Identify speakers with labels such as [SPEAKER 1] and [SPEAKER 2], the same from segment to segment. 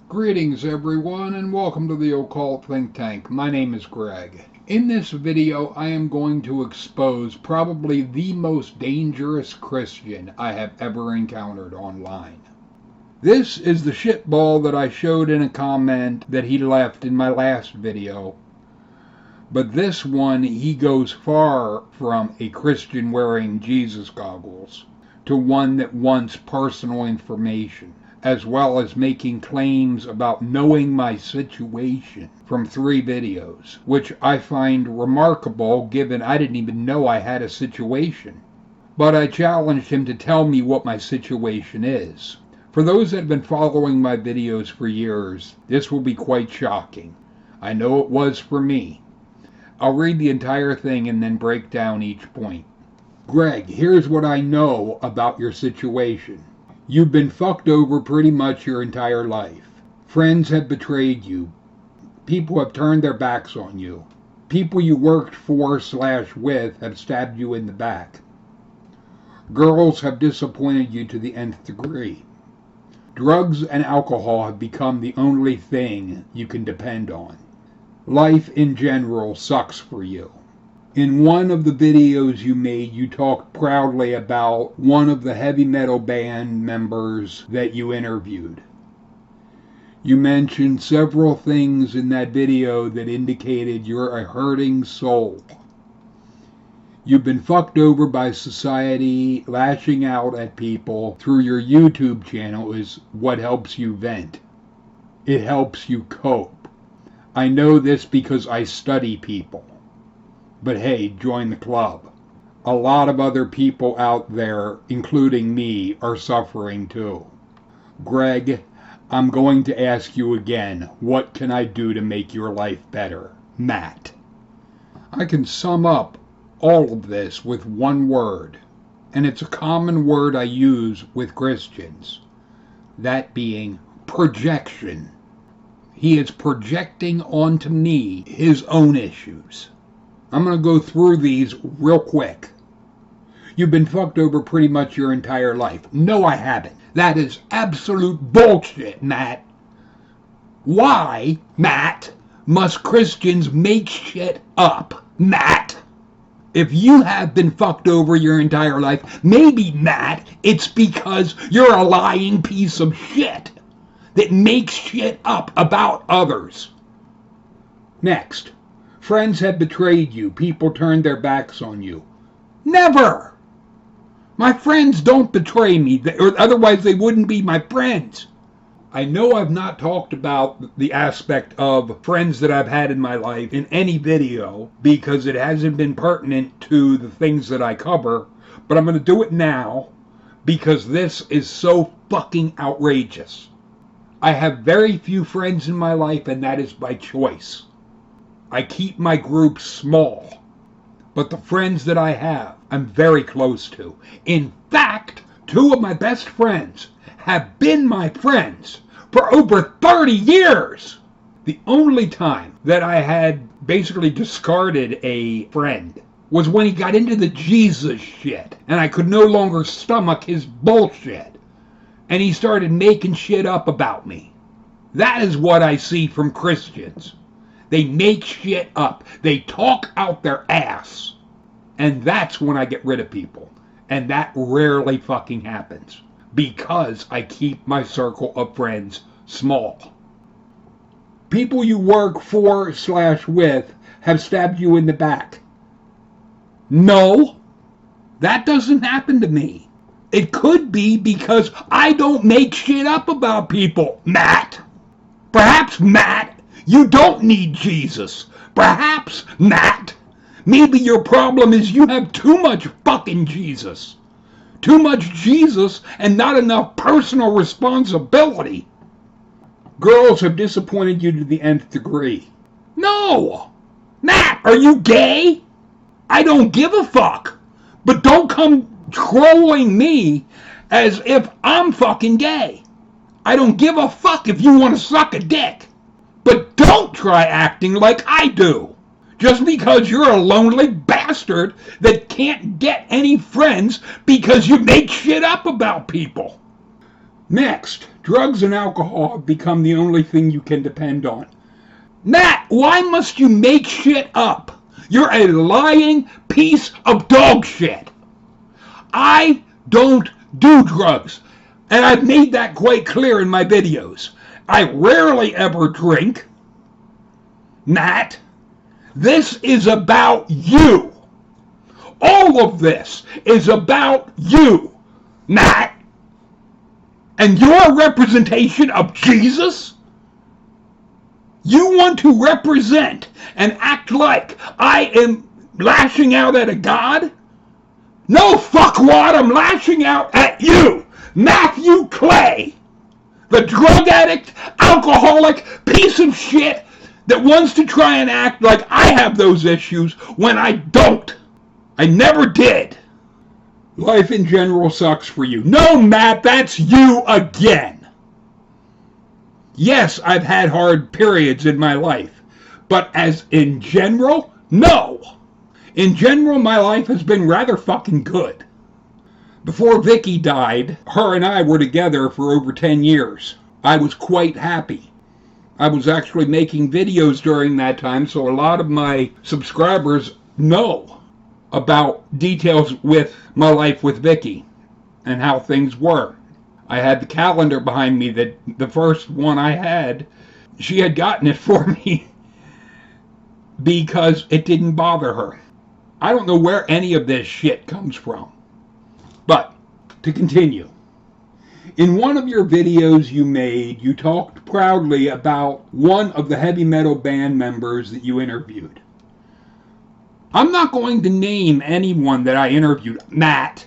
[SPEAKER 1] Greetings everyone and welcome to the Occult Think Tank. My name is Greg. In this video I am going to expose probably the most dangerous Christian I have ever encountered online. This is the shitball that I showed in a comment that he left in my last video. But this one, he goes far from a Christian wearing Jesus goggles to one that wants personal information, as well as making claims about knowing my situation from 3 videos, which I find remarkable given I didn't even know I had a situation. But I challenged him to tell me what my situation is. For those that have been following my videos for years, this will be quite shocking. I know it was for me. I'll read the entire thing and then break down each point. Greg, here's what I know about your situation. You've been fucked over pretty much your entire life. Friends have betrayed you. People have turned their backs on you. People you worked for/with have stabbed you in the back. Girls have disappointed you to the nth degree. Drugs and alcohol have become the only thing you can depend on. Life in general sucks for you. In one of the videos you made, you talked proudly about one of the heavy metal band members that you interviewed. You mentioned several things in that video that indicated you're a hurting soul. You've been fucked over by society. Lashing out at people through your YouTube channel is what helps you vent. It helps you cope. I know this because I study people. But hey, join the club. A lot of other people out there, including me, are suffering too. Greg, I'm going to ask you again, what can I do to make your life better? Matt. I can sum up all of this with one word, and it's a common word I use with Christians. That being projection. He is projecting onto me his own issues. I'm going to go through these real quick. You've been fucked over pretty much your entire life. No, I haven't. That is absolute bullshit, Matt. Why, Matt, must Christians make shit up, Matt? If you have been fucked over your entire life, maybe, Matt, it's because you're a lying piece of shit that makes shit up about others. Next, friends have betrayed you. People turned their backs on you. Never! My friends don't betray me, or otherwise they wouldn't be my friends. I know I've not talked about the aspect of friends that I've had in my life in any video because it hasn't been pertinent to the things that I cover, but I'm going to do it now because this is so fucking outrageous. I have very few friends in my life, and that is by choice. I keep my group small, but the friends that I have, I'm very close to. In fact, 2 of my best friends have been my friends for over 30 years. The only time that I had basically discarded a friend was when he got into the Jesus shit, and I could no longer stomach his bullshit. And he started making shit up about me. That is what I see from Christians. They make shit up. They talk out their ass. And that's when I get rid of people. And that rarely fucking happens. Because I keep my circle of friends small. People you work for/with have stabbed you in the back. No, that doesn't happen to me. It could be because I don't make shit up about people, Matt. Perhaps, Matt, you don't need Jesus. Perhaps, Matt, maybe your problem is you have too much fucking Jesus. Too much Jesus and not enough personal responsibility. Girls have disappointed you to the nth degree. No! Matt, are you gay? I don't give a fuck. But don't come trolling me as if I'm fucking gay. I don't give a fuck if you want to suck a dick. But don't try acting like I do. Just because you're a lonely bastard that can't get any friends because you make shit up about people. Next, Drugs and alcohol have become the only thing you can depend on. Matt, why must you make shit up? You're a lying piece of dog shit. I don't do drugs, and I've made that quite clear in my videos. I rarely ever drink. Matt, this is about you. All of this is about you, Matt. And your representation of Jesus? You want to represent and act like I am lashing out at a God? No, fuckwad, I'm lashing out at you, Matthew Clay, the drug addict, alcoholic, piece of shit that wants to try and act like I have those issues when I don't. I never did. Life in general sucks for you. No, Matt, that's you again. Yes, I've had hard periods in my life, but as in general, no. In general, my life has been rather fucking good. Before Vicky died, her and I were together for over 10 years. I was quite happy. I was actually making videos during that time, so a lot of my subscribers know about details with my life with Vicky and how things were. I had the calendar behind me that the first one I had, she had gotten it for me because it didn't bother her. I don't know where any of this shit comes from. But, to continue. In one of your videos you made, you talked proudly about one of the heavy metal band members that you interviewed. I'm not going to name anyone that I interviewed, Matt.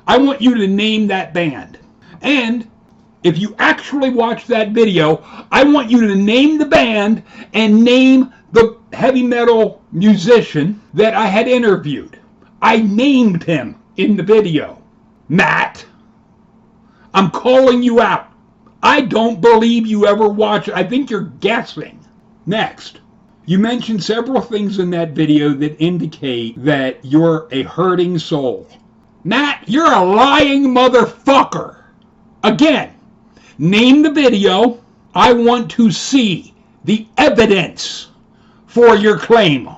[SPEAKER 1] I want you to name that band. And if you actually watch that video, I want you to name the band and name the heavy metal musician that I had interviewed. I named him in the video. Matt, I'm calling you out. I don't believe you ever watched it. I think you're guessing. Next. You mentioned several things in that video that indicate that you're a hurting soul. Matt, you're a lying motherfucker. Again, name the video. I want to see the evidence for your claim.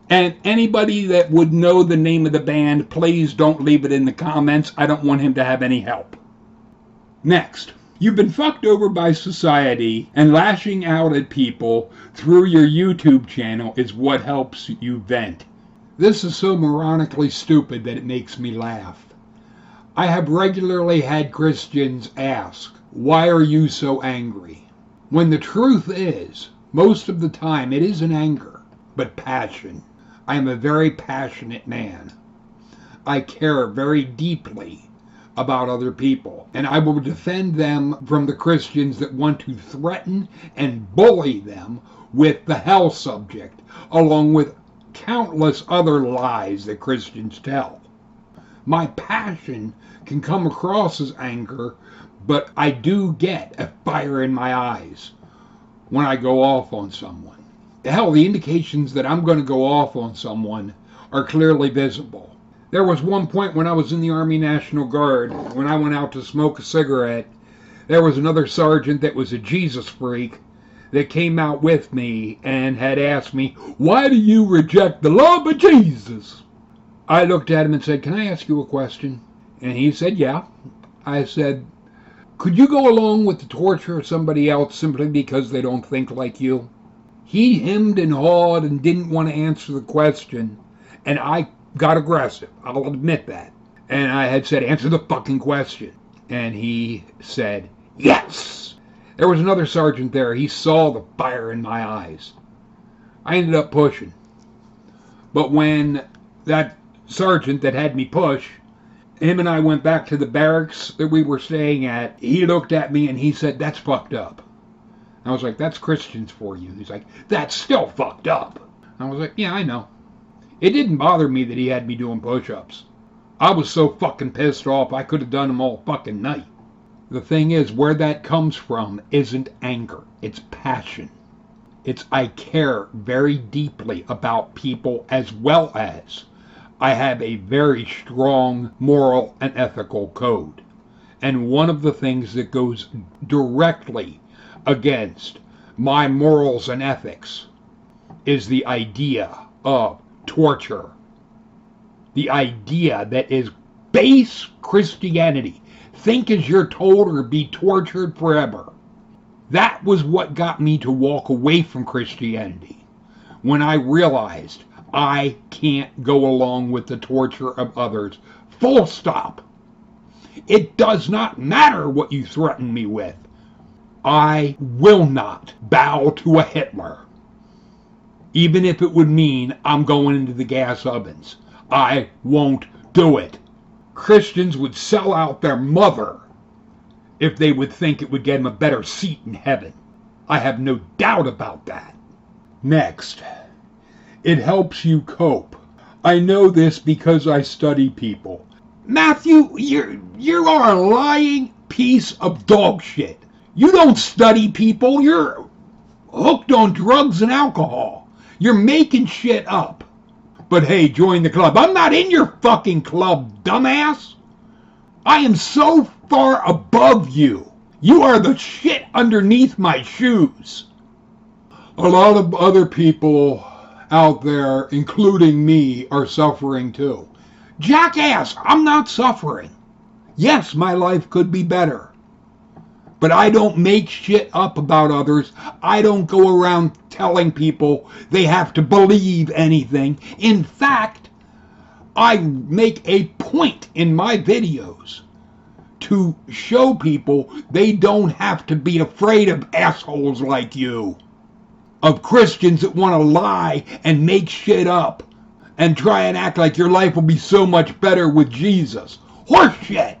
[SPEAKER 1] And anybody that would know the name of the band, please don't leave it in the comments. I don't want him to have any help. Next. You've been fucked over by society, and lashing out at people through your YouTube channel is what helps you vent. This is so moronically stupid that it makes me laugh. I have regularly had Christians ask, "Why are you so angry?" When the truth is, most of the time it isn't anger, but passion. I am a very passionate man. I care very deeply about other people, and I will defend them from the Christians that want to threaten and bully them with the hell subject, along with countless other lies that Christians tell. My passion can come across as anger, but I do get a fire in my eyes when I go off on someone. Hell, the indications that I'm going to go off on someone are clearly visible. There was one point when I was in the Army National Guard, when I went out to smoke a cigarette, there was another sergeant that was a Jesus freak that came out with me and had asked me, "Why do you reject the love of Jesus?" I looked at him and said, "Can I ask you a question?" And he said, "Yeah." I said, "Could you go along with the torture of somebody else simply because they don't think like you?" He hemmed and hawed and didn't want to answer the question, and I got aggressive. I'll admit that. And I had said, "Answer the fucking question." And he said, "Yes." There was another sergeant there. He saw the fire in my eyes. I ended up pushing. But when that sergeant that had me push, him and I went back to the barracks that we were staying at, he looked at me and he said, "That's fucked up." I was like, "That's Christians for you." He's like, "That's still fucked up." I was like, "Yeah, I know." It didn't bother me that he had me doing push-ups. I was so fucking pissed off I could have done them all fucking night. The thing is, where that comes from isn't anger. It's passion. It's I care very deeply about people, as well as I have a very strong moral and ethical code. And one of the things that goes directly against my morals and ethics is the idea of torture. The idea that is base Christianity. Think as you're told or be tortured forever. That was what got me to walk away from Christianity when I realized I can't go along with the torture of others. Full stop. It does not matter what you threaten me with. I will not bow to a Hitler, even if it would mean I'm going into the gas ovens. I won't do it. Christians would sell out their mother if they would think it would get them a better seat in heaven. I have no doubt about that. Next, it helps you cope. I know this because I study people. Matthew, you are a lying piece of dog shit. You don't study people. You're hooked on drugs and alcohol. You're making shit up. But hey, join the club. I'm not in your fucking club, dumbass. I am so far above you. You are the shit underneath my shoes. A lot of other people out there, including me, are suffering too. Jackass, I'm not suffering. Yes, my life could be better. But I don't make shit up about others. I don't go around telling people they have to believe anything. In fact, I make a point in my videos to show people they don't have to be afraid of assholes like you. Of Christians that want to lie and make shit up and try and act like your life will be so much better with Jesus. Horseshit!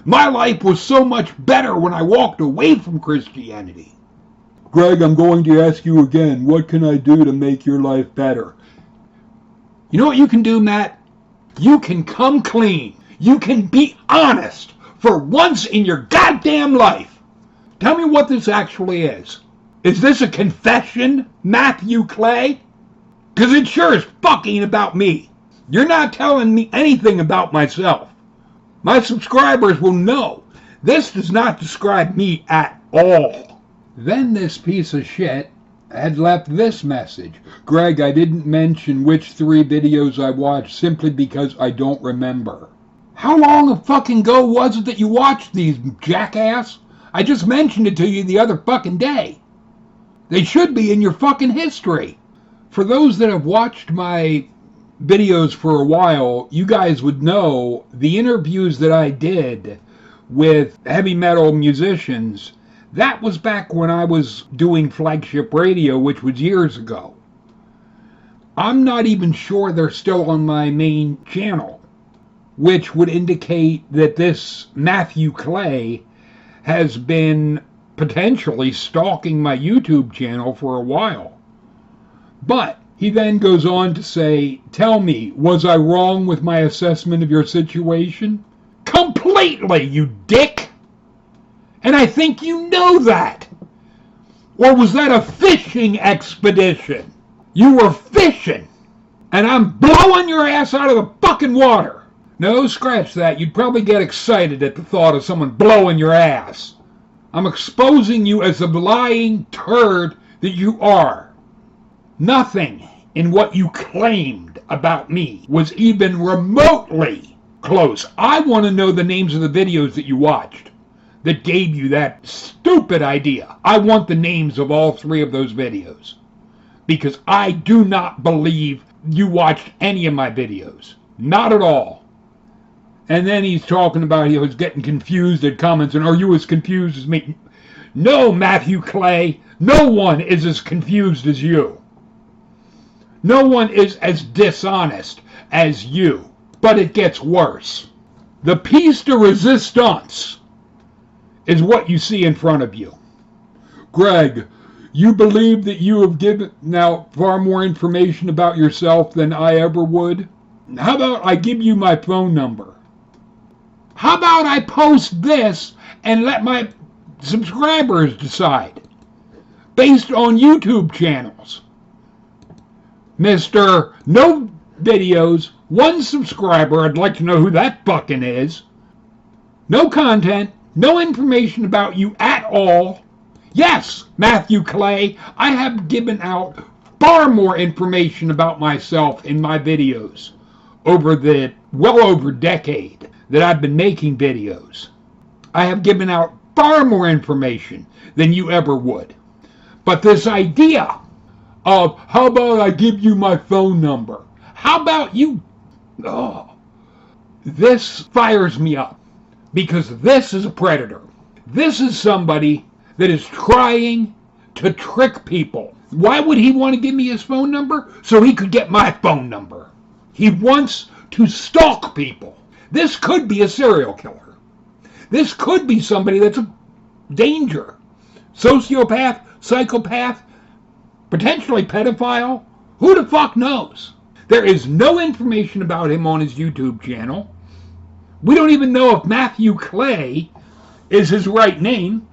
[SPEAKER 1] My life was so much better when I walked away from Christianity. Greg, I'm going to ask you again, what can I do to make your life better? You know what you can do, Matt? You can come clean. You can be honest for once in your goddamn life. Tell me what this actually is. Is this a confession, Matthew Clay? Because it sure is fucking about me. You're not telling me anything about myself. My subscribers will know this does not describe me at all. Then this piece of shit had left this message. Greg, I didn't mention which 3 videos I watched simply because I don't remember. How long a fucking ago was it that you watched these, jackass? I just mentioned it to you the other fucking day. They should be in your fucking history. For those that have watched my videos for a while, you guys would know the interviews that I did with heavy metal musicians. That was back when I was doing Flagship Radio, which was years ago. I'm not even sure they're still on my main channel, which would indicate that this Matthew Clay has been potentially stalking my YouTube channel for a while. But he then goes on to say, tell me, was I wrong with my assessment of your situation? Completely, you dick! And I think you know that. Or was that a fishing expedition? You were fishing, and I'm blowing your ass out of the fucking water. No, scratch that. You'd probably get excited at the thought of someone blowing your ass. I'm exposing you as the lying turd that you are. Nothing in what you claimed about me was even remotely close. I want to know the names of the videos that you watched that gave you that stupid idea. I want the names of all 3 of those videos, because I do not believe you watched any of my videos. Not at all. And then he's talking about he was getting confused at comments, and are you as confused as me? No, Matthew Clay, no one is as confused as you. No one is as dishonest as you. But it gets worse. The piece de resistance is what you see in front of you. Greg, you believe that you have given now far more information about yourself than I ever would? How about I give you my phone number? How about I post this and let my subscribers decide based on YouTube channels? Mr. No videos, 1 subscriber, I'd like to know who that fucking is. No content, no information about you at all. Yes, Matthew Clay, I have given out far more information about myself in my videos over the well over decade that I've been making videos. I have given out far more information than you ever would. But this idea of, how about I give you my phone number? How about you? Oh, this fires me up because this is a predator. This is somebody that is trying to trick people. Why would he want to give me his phone number? So he could get my phone number. He wants to stalk people. This could be a serial killer. This could be somebody that's a danger. Sociopath, psychopath, potentially pedophile. Who the fuck knows? There is no information about him on his YouTube channel. We don't even know if Matthew Clay is his right name,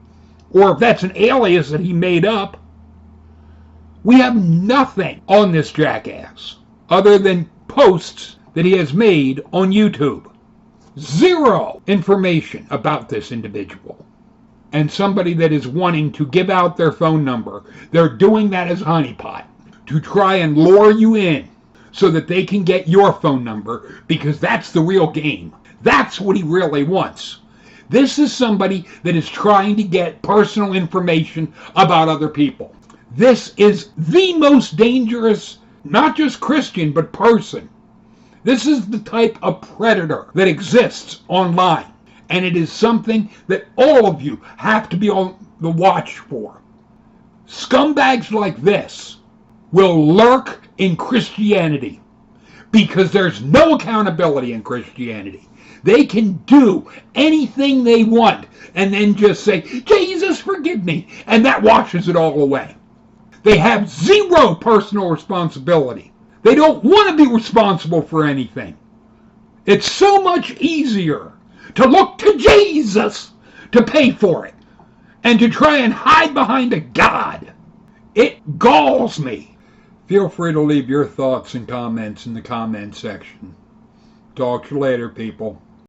[SPEAKER 1] or if that's an alias that he made up. We have nothing on this jackass other than posts that he has made on YouTube. Zero information about this individual. And somebody that is wanting to give out their phone number, they're doing that as honeypot to try and lure you in so that they can get your phone number, because that's the real game. That's what he really wants. This is somebody that is trying to get personal information about other people. This is the most dangerous, not just Christian, but person. This is the type of predator that exists online. And it is something that all of you have to be on the watch for. Scumbags like this will lurk in Christianity because there's no accountability in Christianity. They can do anything they want and then just say, Jesus, forgive me, and that washes it all away. They have zero personal responsibility. They don't want to be responsible for anything. It's so much easier to look to Jesus to pay for it and to try and hide behind a God. It galls me. Feel free to leave your thoughts and comments in the comment section. Talk to you later, people.